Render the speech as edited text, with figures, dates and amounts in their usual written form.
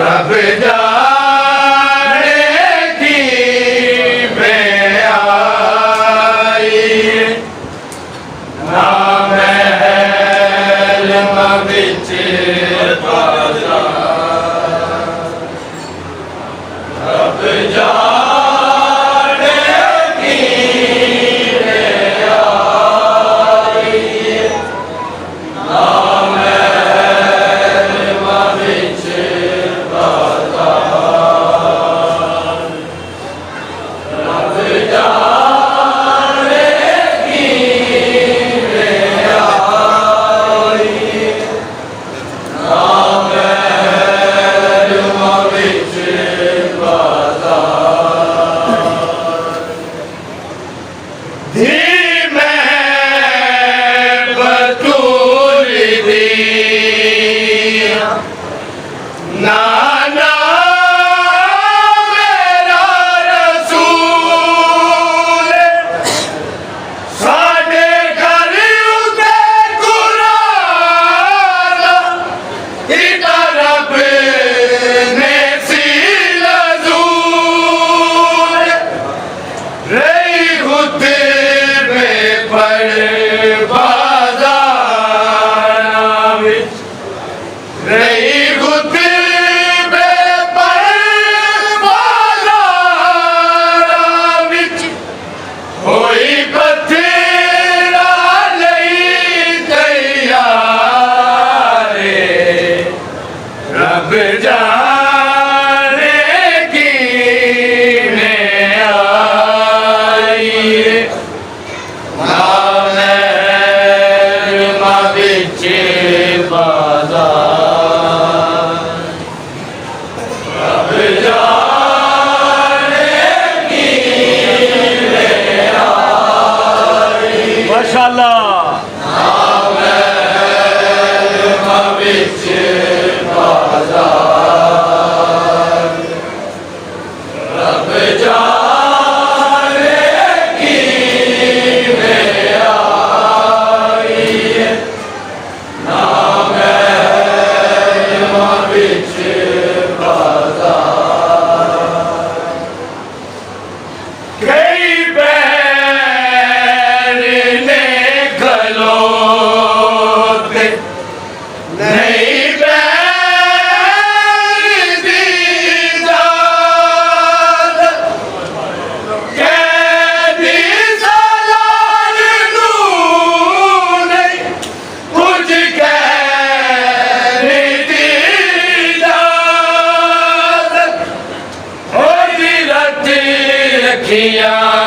रब जाने की में आई ना महल बिच रब जाने की में आई ना महल बिच रब जाने की में आई ना महल बिच नाना मेरा रसूल साडे घर उते कुरान इता रब ने सील ज़ूल रही खुद में पर बाज़ारां विच रही खुद रब जाने की में आई ना महल बिच बाज़ार रब जाने की में आई माशाअल्लाह ना महल बिच रब जाने की में आई ना महल बिच बाज़ार कई पैर ने खलोते नहीं रखिया